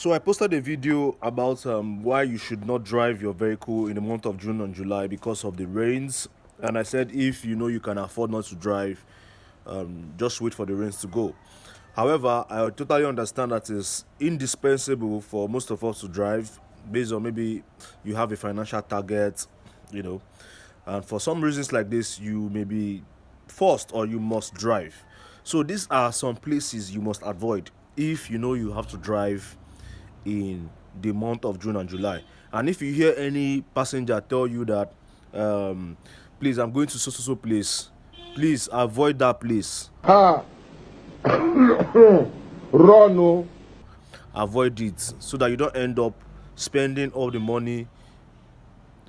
So I posted a video about why you should not drive your vehicle in the month of June and July because of the rains. And I said if you know you can afford not to drive, just wait for the rains to go. However, I totally understand that it's indispensable for most of us to drive based on maybe you have a financial target, you know, and for some reasons like this, you may be forced or you must drive. So these are some places you must avoid if you know you have to drive in the month of June and July. And if you hear any passenger tell you that, please, I'm going to so so so place, please avoid that place. Ha! Run, oh. Avoid it so that you don't end up spending all the money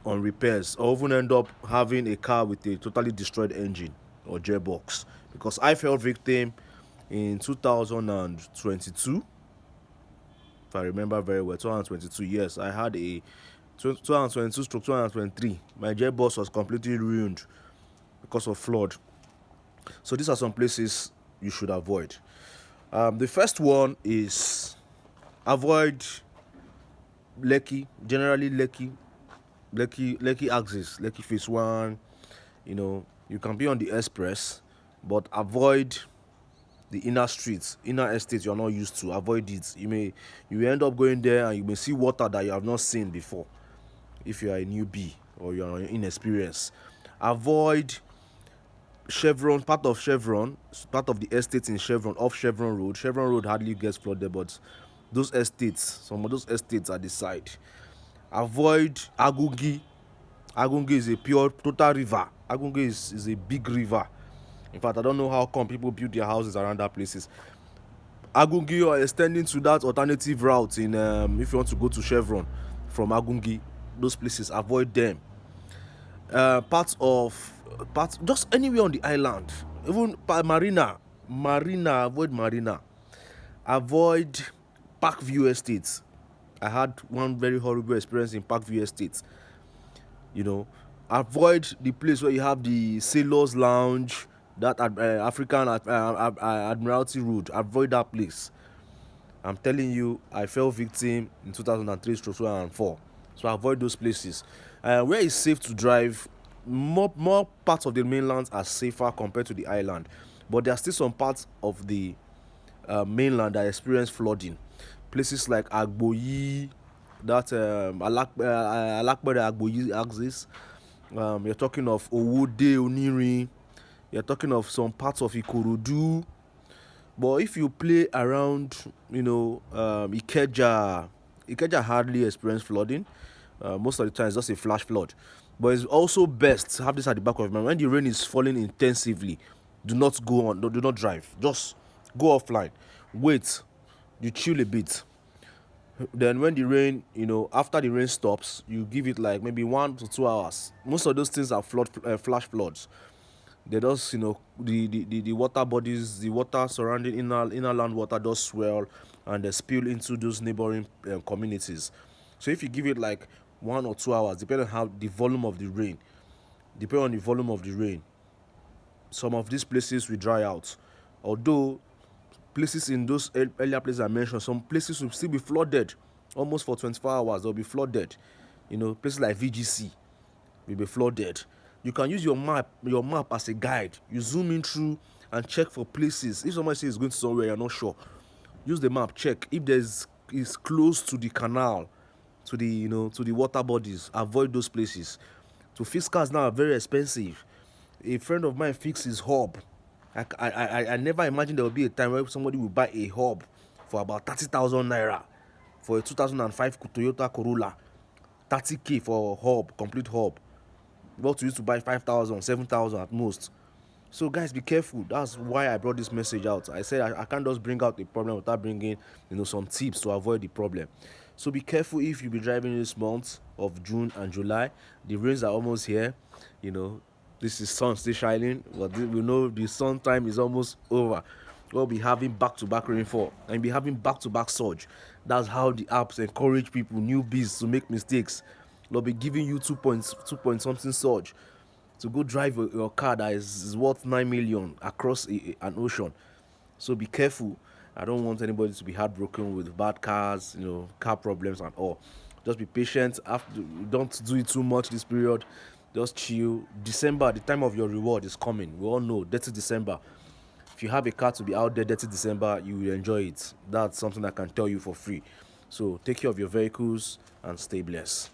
on repairs or even end up having a car with a totally destroyed engine or gearbox. Because I fell victim in 2022, if I remember very well. 2022, yes, I had a 2022 stroke 2023. My gearbox was completely ruined because of flood. So these are some places you should avoid. The first one is avoid Lekki, generally Lekki axis, Lekki phase one. You can be on the express, but avoid the inner streets, inner estates you're not used to. Avoid it. You end up going there and you may see water that you have not seen before if you are a newbie or you are inexperienced. Avoid Chevron, part of the estates in Chevron, off Chevron Road. Chevron Road hardly gets flooded, but those estates, some of those estates are the side. Avoid Agungi. Agungi is a pure total river. Agungi is a big river. In fact, I don't know how come people build their houses around that places. Agungi or extending to that alternative route in if you want to go to Chevron from Agungi, those places, avoid them. Parts just anywhere on the island, even Marina, avoid Marina. Avoid Parkview Estates. I had one very horrible experience in Parkview Estates. Avoid the place where you have the Sailors Lounge, that African Admiralty Road. Avoid that place. I'm telling you, I fell victim in 2003 to 2004. So avoid those places. Where it's safe to drive, more parts of the mainland are safer compared to the island. But there are still some parts of the mainland that experience flooding. Places like Agboyi, that Alakpere Agboyi axis. You're talking of Owode, Onirin. You're talking of some parts of Ikorodu. But if you play around, Ikeja hardly experience flooding. Most of the time, it's just a flash flood. But it's also best to have this at the back of your mind. When the rain is falling intensively, do not go on, do not drive. Just go offline. Wait, you chill a bit. Then when the rain, after the rain stops, you give it like maybe 1 to 2 hours. Most of those things are flash floods. They just, the water bodies, the water surrounding inner land water does swell and they spill into those neighboring communities. So if you give it like 1 or 2 hours, depending on the volume of the rain, some of these places will dry out. Although places in those earlier places I mentioned, some places will still be flooded almost for 24 hours. They'll be flooded. Places like VGC will be flooded. You can use your map as a guide. You zoom in through and check for places. If somebody says it's going to somewhere you're not sure, use the map, check if is close to the canal, to the water bodies. Avoid those places. To fix cars now are very expensive. A friend of mine fixed his hub. I never imagined there would be a time where somebody will buy a hub for about 30,000 naira for a 2005 Toyota Corolla. 30k for a hub, complete hub. What we used to buy 5,000, 7,000 at most. So guys, be careful. That's why I brought this message out. I said I can't just bring out the problem without bringing some tips to avoid the problem. So be careful if you be driving this month of June and July. The rains are almost here. This is sun still shining, but we know the sun time is almost over. We'll be having back-to-back rainfall and be having back-to-back surge. That's how the apps encourage people, newbies, to make mistakes. They'll be giving you 2 point something surge to go drive your car that is worth 9 million across an ocean. So be careful. I don't want anybody to be heartbroken with bad cars, car problems and all. Just be patient. Don't do it too much this period. Just chill. December, the time of your reward is coming. We all know, dirty December. If you have a car to be out there dirty December, you will enjoy it. That's something I can tell you for free. So take care of your vehicles and stay blessed.